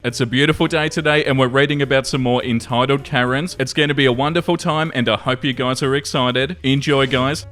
It's a beautiful day today and we're reading about some more entitled Karens. It's going to be a wonderful time and I hope you guys are excited. Enjoy, guys.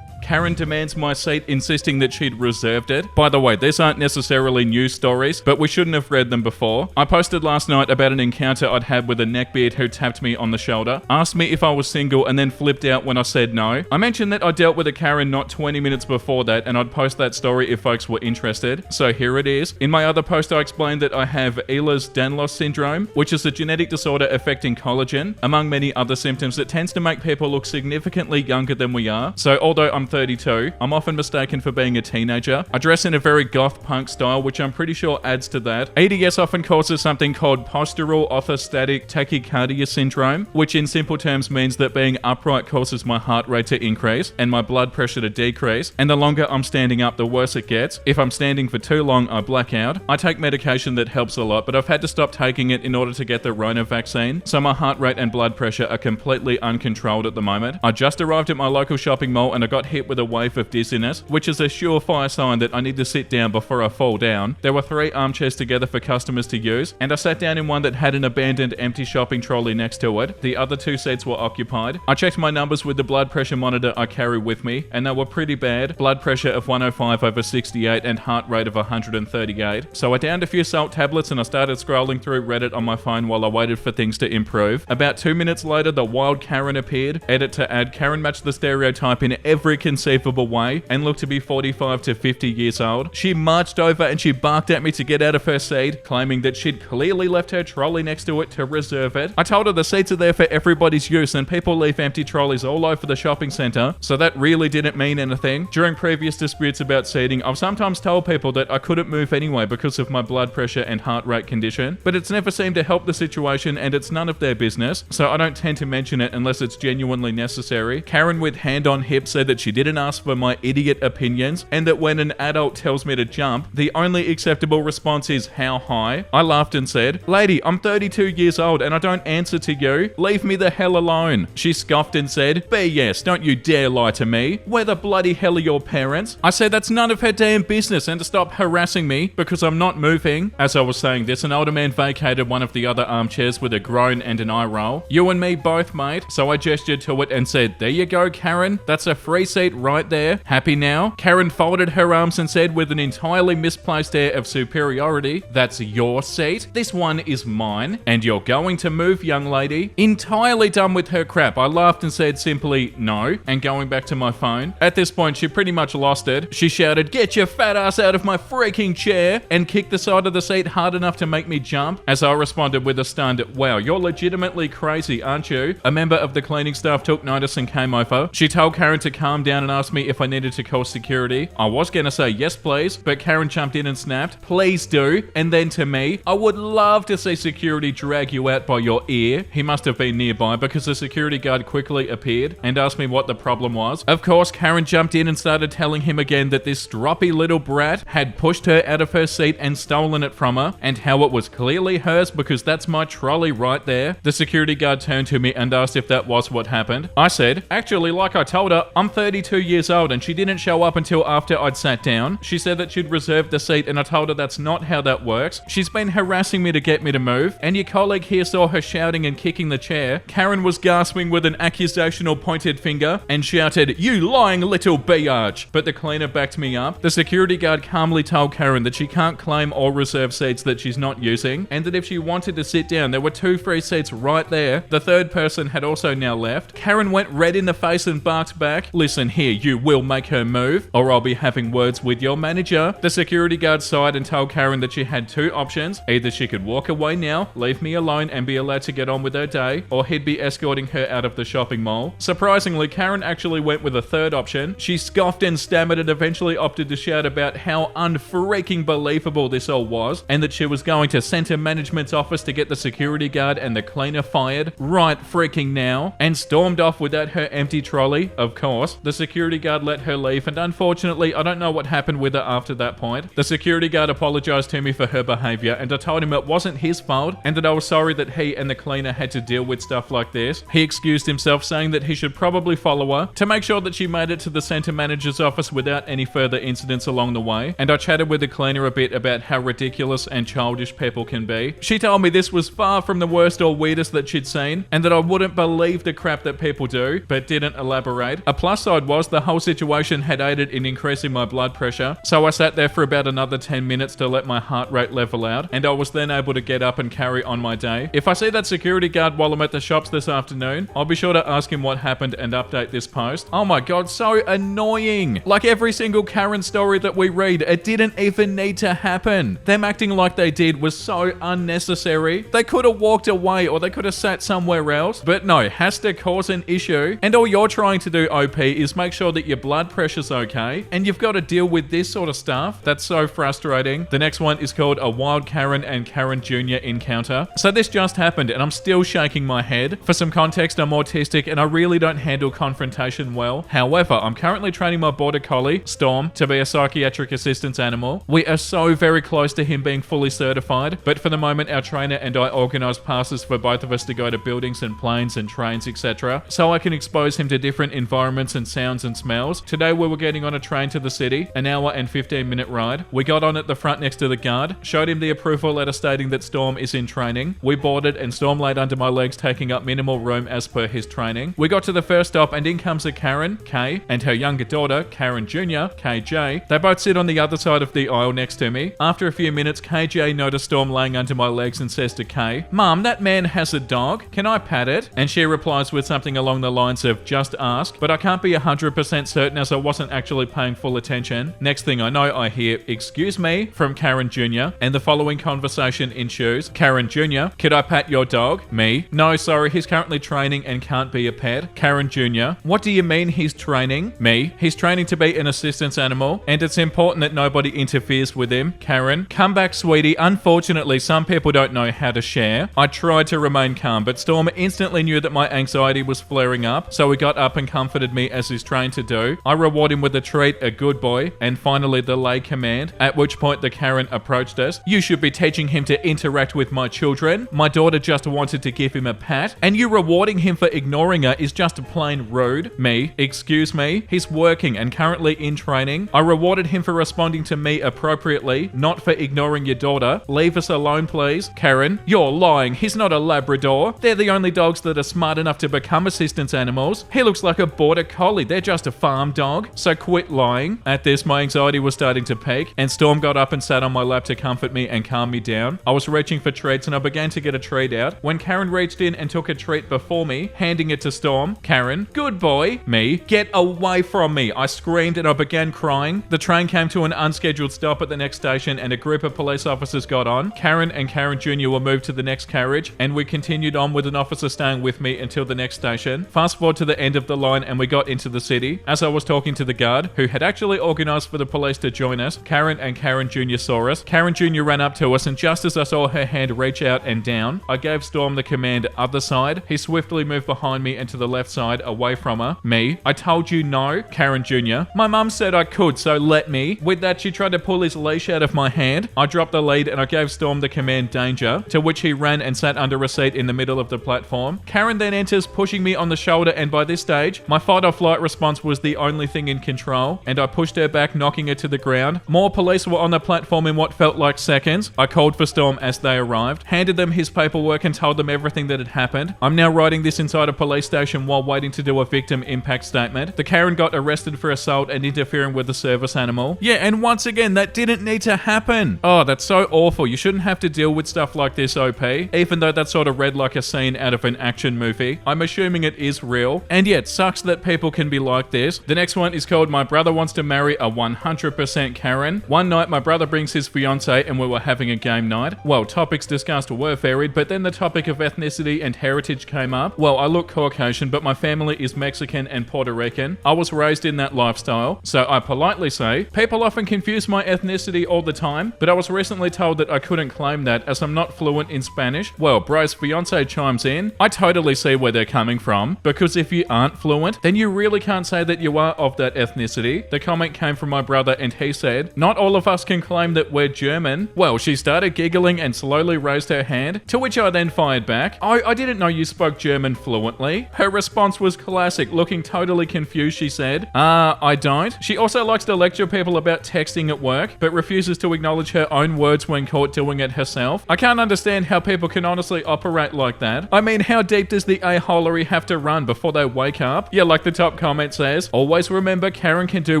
Karen demands my seat, insisting that she'd reserved it. By the way, these aren't necessarily news stories, but we shouldn't have read them before. I posted last night about an encounter I'd had with a neckbeard who tapped me on the shoulder, asked me if I was single, and then flipped out when I said no. I mentioned that I dealt with a Karen not 20 minutes before that, and I'd post that story if folks were interested. So here it is. In my other post, I explained that I have Ehlers-Danlos syndrome, which is a genetic disorder affecting collagen, among many other symptoms that tends to make people look significantly younger than we are. So although I'm 32, I'm often mistaken for being a teenager. I dress in a very goth punk style, which I'm pretty sure adds to that. EDS often causes something called postural orthostatic tachycardia syndrome, which in simple terms means that being upright causes my heart rate to increase and my blood pressure to decrease, and the longer I'm standing up, the worse it gets. If I'm standing for too long, I black out. I take medication that helps a lot, but I've had to stop taking it in order to get the Rona vaccine, so my heart rate and blood pressure are completely uncontrolled at the moment. I just arrived at my local shopping mall and I got hit with a wave of dizziness, which is a surefire sign that I need to sit down before I fall down. There were 3 armchairs together for customers to use, and I sat down in one that had an abandoned empty shopping trolley next to it. The other 2 seats were occupied. I checked my numbers with the blood pressure monitor I carry with me, and they were pretty bad. Blood pressure of 105/68 and heart rate of 138. So I downed a few salt tablets and I started scrolling through Reddit on my phone while I waited for things to improve. About 2 minutes later, the wild Karen appeared. Edit to add, Karen matched the stereotype in every conceivable way and looked to be 45 to 50 years old. She marched over and she barked at me to get out of her seat, claiming that she'd clearly left her trolley next to it to reserve it. I told her the seats are there for everybody's use and people leave empty trolleys all over the shopping centre, so that really didn't mean anything. During previous disputes about seating, I've sometimes told people that I couldn't move anyway because of my blood pressure and heart rate condition, but it's never seemed to help the situation and it's none of their business, so I don't tend to mention it unless it's genuinely necessary. Karen with hand on hip said that she didn't ask for my idiot opinions and that when an adult tells me to jump, the only acceptable response is how high. I laughed and said, "Lady, I'm 32 years old and I don't answer to you. Leave me the hell alone." She scoffed and said, "BS, don't you dare lie to me. Where the bloody hell are your parents?" I said that's none of her damn business and to stop harassing me because I'm not moving. As I was saying this, an older man vacated one of the other armchairs with a groan and an eye roll. "You and me both, mate." So I gestured to it and said, "There you go, Karen. That's a free seat right there. Happy now?" Karen folded her arms and said with an entirely misplaced air of superiority, "That's your seat. This one is mine. And you're going to move, young lady." Entirely done with her crap, I laughed and said simply no, and going back to my phone. At this point, she pretty much lost it. She shouted, "Get your fat ass out of my freaking chair," and kicked the side of the seat hard enough to make me jump, as I responded with a stunned, "Wow, you're legitimately crazy, aren't you?" A member of the cleaning staff took notice and came over. She told Karen to calm down and asked me if I needed to call security. I was gonna say yes please, but Karen jumped in and snapped, "Please do." And then to me, "I would love to see security drag you out by your ear." He must have been nearby because the security guard quickly appeared and asked me what the problem was. Of course, Karen jumped in and started telling him again that this stroppy little brat had pushed her out of her seat and stolen it from her, and how it was clearly hers because that's my trolley right there. The security guard turned to me and asked if that was what happened. I said, "Actually, like I told her, I'm 32 years old and she didn't show up until after I'd sat down. She said that she'd reserved the seat and I told her that's not how that works. She's been harassing me to get me to move, and your colleague here saw her shouting and kicking the chair." Karen was gasping with an accusational pointed finger and shouted, "You lying little biatch!" But the cleaner backed me up. The security guard calmly told Karen that she can't claim or reserve seats that she's not using, and that if she wanted to sit down, there were 2 free seats right there. The third person had also now left. Karen went red in the face and barked back, "Listen here, you will make her move, or I'll be having words with your manager." The security guard sighed and told Karen that she had 2 options. Either she could walk away now, leave me alone and be allowed to get on with her day, or he'd be escorting her out of the shopping mall. Surprisingly, Karen actually went with a third option. She scoffed and stammered and eventually opted to shout about how unfreaking believable this all was, and that she was going to center management's office to get the security guard and the cleaner fired right freaking now, and stormed off without her empty trolley. Of course, the security security guard let her leave, and unfortunately, I don't know what happened with her after that point. The security guard apologized to me for her behavior, and I told him it wasn't his fault, and that I was sorry that he and the cleaner had to deal with stuff like this. He excused himself, saying that he should probably follow her to make sure that she made it to the center manager's office without any further incidents along the way, and I chatted with the cleaner a bit about how ridiculous and childish people can be. She told me this was far from the worst or weirdest that she'd seen, and that I wouldn't believe the crap that people do, but didn't elaborate. A plus side was the whole situation had aided in increasing my blood pressure, so I sat there for about another 10 minutes to let my heart rate level out, and I was then able to get up and carry on my day. If I see that security guard while I'm at the shops this afternoon, I'll be sure to ask him what happened and update this post. Oh my god, so annoying. Like every single Karen story that we read, it didn't even need to happen. Them acting like they did was so unnecessary. They could have walked away or they could have sat somewhere else, but no, has to cause an issue. And all you're trying to do, OP, is make sure that your blood pressure's okay, and you've got to deal with this sort of stuff. That's so frustrating. The next one is called a Wild Karen and Karen Jr. encounter. So this just happened and I'm still shaking my head. For some context, I'm autistic and I really don't handle confrontation well. However, I'm currently training my border collie, Storm, to be a psychiatric assistance animal. We are so very close to him being fully certified, but for the moment our trainer and I organised passes for both of us to go to buildings and planes and trains, etc. so I can expose him to different environments and sounds and smells. Today we were getting on a train to the city, an hour and 15-minute ride. We got on at the front next to the guard, showed him the approval letter stating that Storm is in training. We boarded and Storm laid under my legs, taking up minimal room as per his training. We got to the first stop and in comes a Karen, K, and her younger daughter, Karen Jr., KJ. They both sit on the other side of the aisle next to me. After a few minutes, KJ noticed Storm laying under my legs and says to K, "Mum, that man has a dog. Can I pat it?" And she replies with something along the lines of, "Just ask," but I can't be 100% certain as I wasn't actually paying full attention. Next thing I know, I hear, "Excuse me," from Karen Jr., and the following conversation ensues. Karen Jr., "Could I pat your dog?" Me, "No, sorry, he's currently training and can't be a pet." Karen Jr., "What do you mean he's training?" Me, "He's training to be an assistance animal, and it's important that nobody interferes with him." Karen, "Come back, sweetie. Unfortunately, some people don't know how to share." I tried to remain calm, but Storm instantly knew that my anxiety was flaring up, so he got up and comforted me as he's trained to do. I reward him with a treat, a good boy, and finally the lay command, at which point the Karen approached us. "You should be teaching him to interact with my children. My daughter just wanted to give him a pat, and you rewarding him for ignoring her is just plain rude." Me, "Excuse me, he's working and currently in training. I rewarded him for responding to me appropriately, not for ignoring your daughter. Leave us alone, please." Karen, "You're lying. He's not a Labrador. They're the only dogs that are smart enough to become assistance animals. He looks like a border collie. They're just a farm dog. So quit lying." At this, my anxiety was starting to peak, and Storm got up and sat on my lap to comfort me and calm me down. I was reaching for treats and I began to get a treat out when Karen reached in and took a treat before me, handing it to Storm. Karen, "Good boy." Me, "Get away from me." I screamed and I began crying. The train came to an unscheduled stop at the next station and a group of police officers got on. Karen and Karen Jr. were moved to the next carriage and we continued on with an officer staying with me until the next station. Fast forward to the end of the line and we got into the city. As I was talking to the guard, who had actually organised for the police to join us, Karen and Karen Jr. saw us. Karen Jr. ran up to us and just as I saw her hand reach out and down, I gave Storm the command other side. He swiftly moved behind me and to the left side away from her. Me, "I told you no." Karen Jr., "My mum said I could, so let me." With that, she tried to pull his leash out of my hand. I dropped the lead and I gave Storm the command danger, to which he ran and sat under a seat in the middle of the platform. Karen then enters, pushing me on the shoulder, and by this stage, my fight or flight response was the only thing in control, and I pushed her back, knocking her to the ground. More police were on the platform in what felt like seconds. I called for Storm as they arrived, handed them his paperwork and told them everything that had happened. I'm now writing this inside a police station while waiting to do a victim impact statement. The Karen got arrested for assault and interfering with the service animal. Yeah, and once again, that didn't need to happen. Oh, that's so awful. You shouldn't have to deal with stuff like this, OP, even though that sort of read like a scene out of an action movie. I'm assuming it is real. And yeah, it sucks that people can be like this. The next one is called My Brother Wants to Marry a 100% Karen. One night, my brother brings his fiance and we were having a game night. Well, topics discussed were varied, but then the topic of ethnicity and heritage came up. Well, I look Caucasian, but my family is Mexican and Puerto Rican. I was raised in that lifestyle, so I politely say, people often confuse my ethnicity all the time, but I was recently told that I couldn't claim that as I'm not fluent in Spanish. Well, bro's fiance chimes in, I totally see where they're coming from, because if you aren't fluent, then you really can't can't say that you are of that ethnicity. The comment came from my brother and he said, not all of us can claim that we're German. Well, she started giggling and slowly raised her hand, to which I then fired back, I didn't know you spoke German fluently. Her response was classic. Looking totally confused, she said, I don't. She also likes to lecture people about texting at work, but refuses to acknowledge her own words when caught doing it herself. I can't understand how people can honestly operate like that. I mean, how deep does the a-holery have to run before they wake up? Yeah, like the top comment says, always remember Karen can do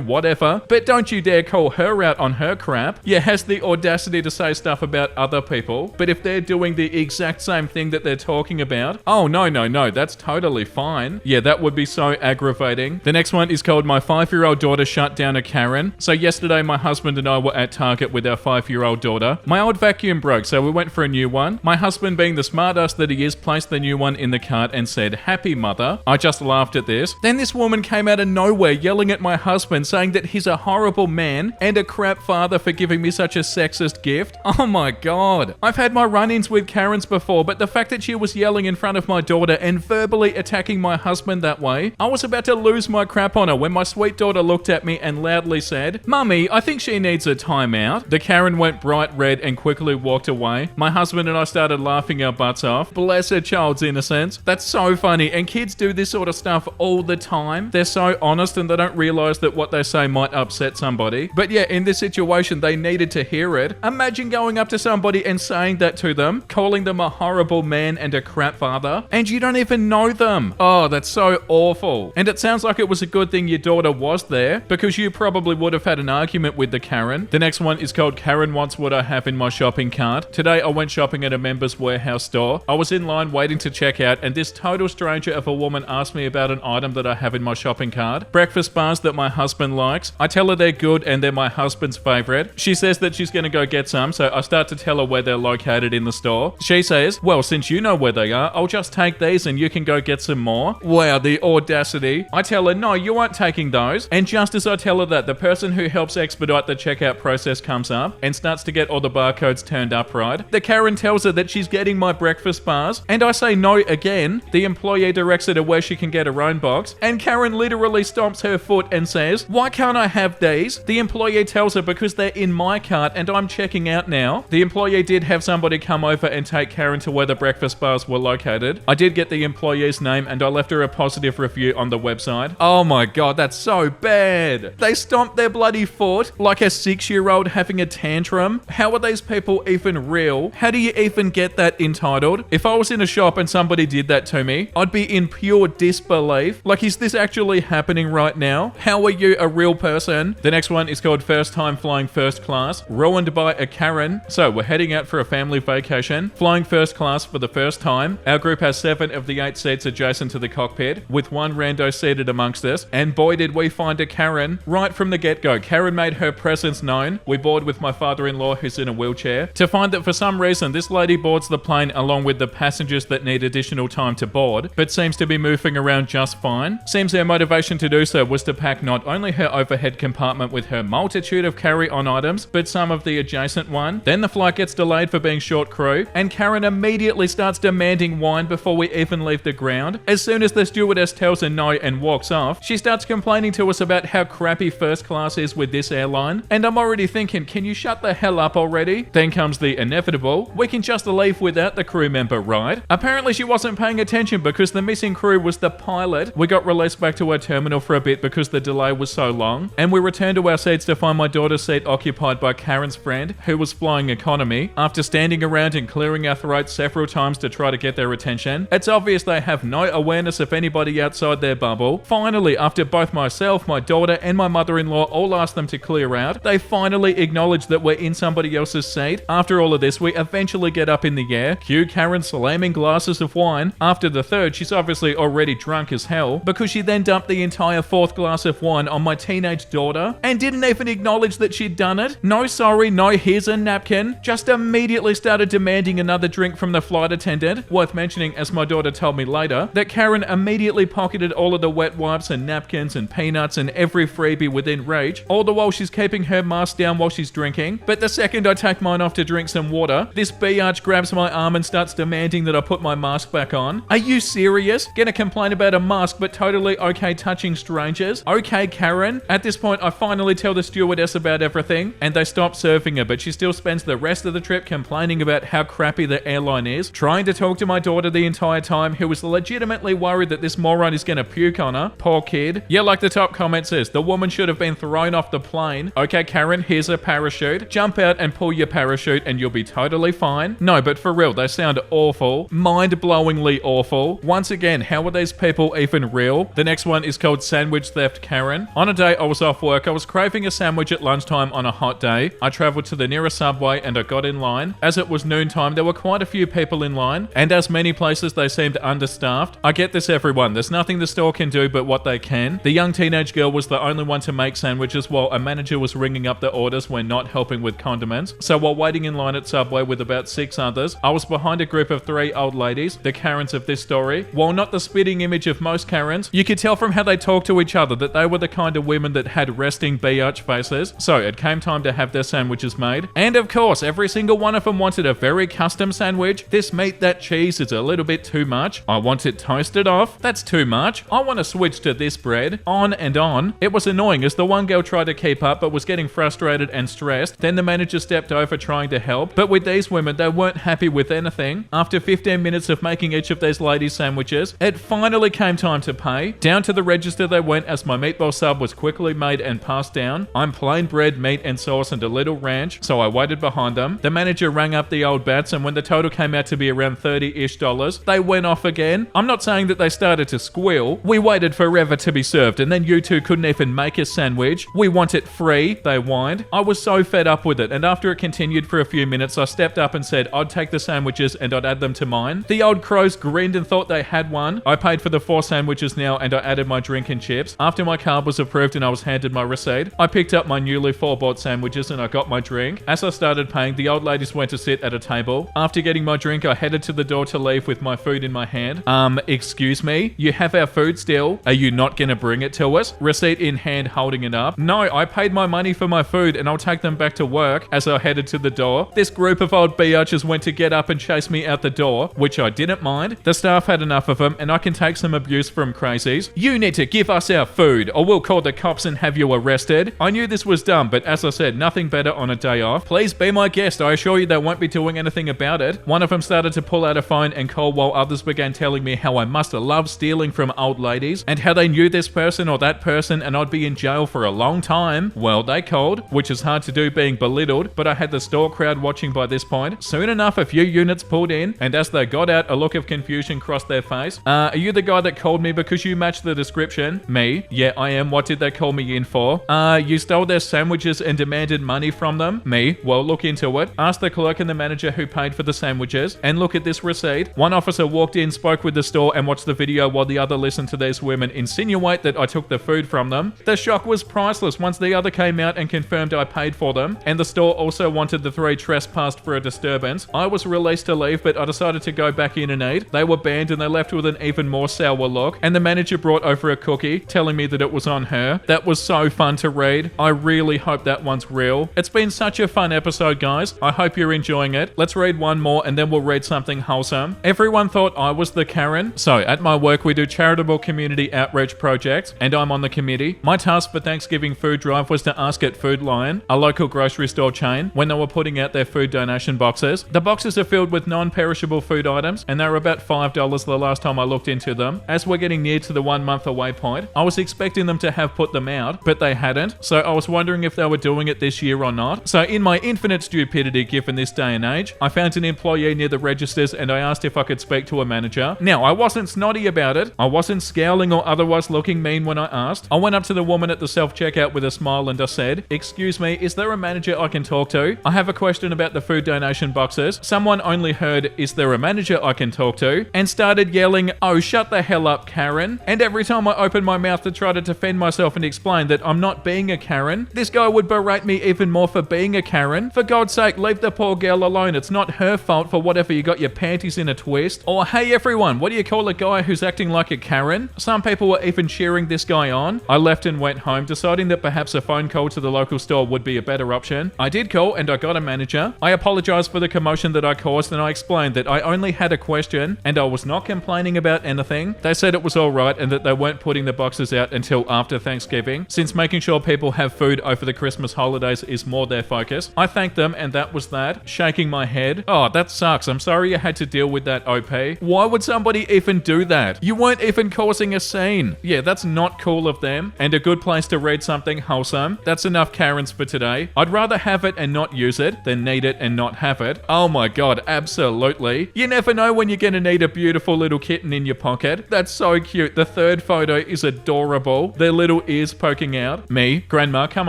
whatever, but don't you dare call her out on her crap. Yeah, has the audacity to say stuff about other people, but if they're doing the exact same thing that they're talking about, oh no, that's totally fine. Yeah, that would be so aggravating. The next one is called My 5-year-old daughter shut down a Karen. So yesterday my husband and I were at Target with our 5-year-old daughter. My old vacuum broke, so we went for a new one. My husband, being the smart ass that he is, placed the new one in the cart and said, "Happy mother." I just laughed at this. Then this woman came out of nowhere yelling at my husband, saying that he's a horrible man and a crap father for giving me such a sexist gift. Oh my god. I've had my run-ins with Karens before, but the fact that she was yelling in front of my daughter and verbally attacking my husband that way, I was about to lose my crap on her when my sweet daughter looked at me and loudly said, "Mummy, I think she needs a timeout." The Karen went bright red and quickly walked away. My husband and I started laughing our butts off. Bless her child's innocence. That's so funny, and kids do this sort of stuff all the time. They're so honest and they don't realize that what they say might upset somebody. But yeah, in this situation, they needed to hear it. Imagine going up to somebody and saying that to them, calling them a horrible man and a crap father, and you don't even know them. Oh, that's so awful. And it sounds like it was a good thing your daughter was there, because you probably would have had an argument with the Karen. The next one is called Karen Wants What I Have in My Shopping Cart. Today I went shopping at a Members Warehouse store. I was in line waiting to check out, and this total stranger of a woman asked me about an item that I have in my shopping cart. Breakfast bars that my husband likes. I tell her they're good and they're my husband's favorite. She says that she's going to go get some, so I start to tell her where they're located in the store. She says, "Well, since you know where they are, I'll just take these and you can go get some more." Wow, the audacity. I tell her, "No, you aren't taking those." And just as I tell her that, the person who helps expedite the checkout process comes up and starts to get all the barcodes turned up right. The Karen tells her that she's getting my breakfast bars, and I say no again. The employee directs her to where she can get her own box, and Karen literally stomps her foot and says, "Why can't I have these?" The employee tells her because they're in my cart and I'm checking out now. The employee did have somebody come over and take Karen to where the breakfast bars were located. I did get the employee's name and I left her a positive review on the website. Oh my god, that's so bad. They stomped their bloody foot like a 6-year-old having a tantrum. How are these people even real? How do you even get that entitled? If I was in a shop and somebody did that to me, I'd be in pure disbelief. Like, is this actually happening right now? How are you a real person? The next one is called First Time Flying First Class, ruined by a Karen. So we're heading out for a family vacation, flying first class for the first time. Our group has 7 of the 8 seats adjacent to the cockpit, with one rando seated amongst us, and boy did we find a Karen. Right from the get-go, Karen made her presence known. We board with my father-in-law who's in a wheelchair, to find that for some reason this lady boards the plane along with the passengers that need additional time to board, but seems to be moving around just fine. Seems her motivation to do so was to pack not only her overhead compartment with her multitude of carry-on items, but some of the adjacent one. Then the flight gets delayed for being short crew, and Karen immediately starts demanding wine before we even leave the ground. As soon as the stewardess tells her no and walks off, she starts complaining to us about how crappy first class is with this airline, and I'm already thinking, can you shut the hell up already? Then comes the inevitable, we can just leave without the crew member, right? Apparently she wasn't paying attention because the missing crew was the pilot. We got released back to our terminal for a bit because the delay was so long, and we returned to our seats to find my daughter's seat occupied by Karen's friend, who was flying economy. After standing around and clearing our throats several times to try to get their attention, it's obvious they have no awareness of anybody outside their bubble. Finally, after both myself, my daughter, and my mother-in-law all asked them to clear out, they finally acknowledge that we're in somebody else's seat. After all of this, we eventually get up in the air, cue Karen slamming glasses of wine. After the third, she's obviously already drunk as hell, because she then dumped the entire 4th glass of wine on my teenage daughter, and didn't even acknowledge that she'd done it. No sorry, no here's a napkin, just immediately started demanding another drink from the flight attendant. Worth mentioning, as my daughter told me later, that Karen immediately pocketed all of the wet wipes and napkins and peanuts and every freebie within reach, all the while she's keeping her mask down while she's drinking. But the second I take mine off to drink some water, this biatch grabs my arm and starts demanding that I put my mask back on. Are you serious? Gonna complain about a mask but totally okay okay touching strangers? Okay, Karen. At this point, I finally tell the stewardess about everything, and they stop serving her, but she still spends the rest of the trip complaining about how crappy the airline is, trying to talk to my daughter the entire time, who was legitimately worried that this moron is gonna puke on her. Poor kid. Yeah, like the top comment says, the woman should have been thrown off the plane. Okay, Karen, here's a parachute. Jump out and pull your parachute and you'll be totally fine. No, but for real, they sound awful. Mind-blowingly awful. Once again, how are these people even real? The next one is called Sandwich Theft Karen. On a day I was off work, I was craving a sandwich at lunchtime on a hot day. I traveled to the nearest subway and I got in line. As it was noontime, there were quite a few people in line, and as many places, they seemed understaffed. I get this, everyone. There's nothing the store can do but what they can. The young teenage girl was the only one to make sandwiches while a manager was ringing up the orders when not helping with condiments. So while waiting in line at Subway with about 6 others, I was behind a group of 3 old ladies, the Karens of this story. While not the spitting image of most Karens, you could tell from how they talked to each other that they were the kind of women that had resting biatch faces. So it came time to have their sandwiches made. And of course, every single one of them wanted a very custom sandwich. This meat, that cheese is a little bit too much. I want it toasted off. That's too much. I want to switch to this bread. On and on. It was annoying as the one girl tried to keep up but was getting frustrated and stressed. Then the manager stepped over trying to help. But with these women, they weren't happy with anything. After 15 minutes of making each of these ladies sandwiches, it finally came time to pay. Down to the register they went as my meatball sub was quickly made and passed down. I'm plain bread, meat and sauce and a little ranch, so I waited behind them. The manager rang up the old bats, and when the total came out to be around $30-ish, they went off again. I'm not saying that they started to squeal. We waited forever to be served, and then you two couldn't even make a sandwich. We want it free, they whined. I was so fed up with it, and after it continued for a few minutes, I stepped up and said I'd take the sandwiches and I'd add them to mine. The old crows grinned and thought they had one. I paid for the 4 sandwiches now, and I added my drink and chips. After my card was approved and I was handed my receipt, I picked up my newly 4 bought sandwiches and I got my drink. As I started paying, the old ladies went to sit at a table. After getting my drink, I headed to the door to leave with my food in my hand. Excuse me? You have our food still? Are you not gonna bring it to us? Receipt in hand, holding it up. No, I paid my money for my food and I'll take them back to work. As I headed to the door, this group of old biatches went to get up and chase me out the door, which I didn't mind. The staff had enough of them and I can take some abuse from crazies. You need to give us our food or we'll call the cops and have you arrested. I knew this was dumb, but as I said, nothing better on a day off. Please be my guest. I assure you they won't be doing anything about it. One of them started to pull out a phone and call while others began telling me how I must love stealing from old ladies and how they knew this person or that person and I'd be in jail for a long time. Well, they called, which is hard to do being belittled, but I had the store crowd watching by this point. Soon enough, a few units pulled in, and as they got out, a look of confusion crossed their face. Are you the guy that called me because you matched the description? Me? Yeah, I am. What did they call me in for? You stole their sandwiches and demanded money from them? Me? Well, look into it. Ask the clerk and the manager who paid for the sandwiches, and look at this receipt. One officer walked in, spoke with the store, and watched the video while the other listened to these women insinuate that I took the food from them. The shock was priceless once the other came out and confirmed I paid for them, and the store also wanted the 3 trespassed for a disturbance. I was released to leave, but I decided to go back in and eat. They were banned and they left with an even more sour look, and the manager brought over a cookie, telling me that it was on her. That was so fun to read. I really hope that one's real. It's been such a fun episode, guys. I hope you're enjoying it. Let's read one more and then we'll read something wholesome. Everyone thought I was the Karen. So at my work, we do charitable community outreach projects, and I'm on the committee. My task for Thanksgiving food drive was to ask at Food Lion, a local grocery store chain, when they were putting out their food donation boxes. The boxes are filled with non-perishable food items, and they were about $5 the last time I looked into them. As we're getting near to the 1 month away point, I was expecting them to have put them out, but they hadn't, so I was wondering if they were doing it this year or not. So in my infinite stupidity given this day and age, I found an employee near the registers and I asked if I could speak to a manager. Now, I wasn't snotty about it. I wasn't scowling or otherwise looking mean when I asked. I went up to the woman at the self-checkout with a smile and I said, "Excuse me, is there a manager I can talk to? I have a question about the food donation boxes." Someone only heard, "Is there a manager I can talk to?" and started yelling, "Oh, shut the hell up, Karen." And every time I opened my mouth to try to defend myself and explain that I'm not being a Karen, this guy would berate me even more for being a Karen. For God's sake, leave the poor girl alone. It's not her fault for whatever you got your panties in a twist. Or, hey everyone, what do you call a guy who's acting like a Karen? Some people were even cheering this guy on. I left and went home, deciding that perhaps a phone call to the local store would be a better option. I did call and I got a manager. I apologized for the commotion that I caused and I explained that I only had a question and I was not complaining about anything. They said it was alright and that they they weren't putting the boxes out until after Thanksgiving, since making sure people have food over the Christmas holidays is more their focus. I thanked them, and that was that. Shaking my head. Oh, that sucks. I'm sorry you had to deal with that, OP. Why would somebody even do that? You weren't even causing a scene. Yeah, that's not cool of them. And a good place to read something wholesome. That's enough Karens for today. I'd rather have it and not use it than need it and not have it. Oh my god, absolutely. You never know when you're gonna need a beautiful little kitten in your pocket. That's so cute. The third photo is adorable. Their little ears poking out. Me, Grandma, come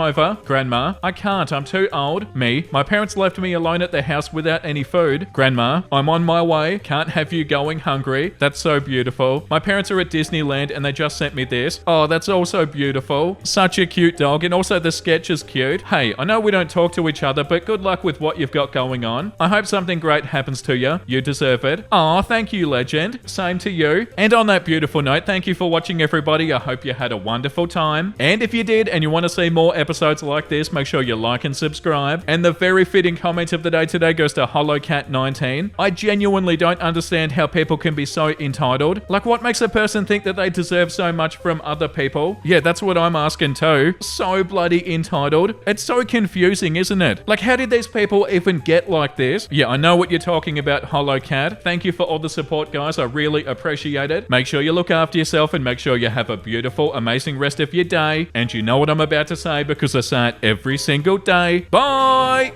over. Grandma, I can't, I'm too old. Me, my parents left me alone at their house without any food. Grandma, I'm on my way. Can't have you going hungry. That's so beautiful. My parents are at Disneyland and they just sent me this. Oh, that's also beautiful. Such a cute dog, and also the sketch is cute. Hey, I know we don't talk to each other, but good luck with what you've got going on. I hope something great happens to you. You deserve it. Aw, thank you, legend. Same to you. And on that beautiful note, thank you for watching, everybody. I hope you had a wonderful time. And if you did and you want to see more episodes like this, make sure you like and subscribe. And the very fitting comment of the day today goes to HollowCat19. I genuinely don't understand how people can be so entitled. Like, what makes a person think that they deserve so much from other people? Yeah, that's what I'm asking too. So bloody entitled. It's so confusing, isn't it? Like, how did these people even get like this? Yeah, I know what you're talking about, HollowCat. Thank you for all the support, guys. I really appreciate it. Make sure you look after yourself and make sure you have a beautiful, amazing rest of your day. And you know what I'm about to say because I say it every single day. Bye!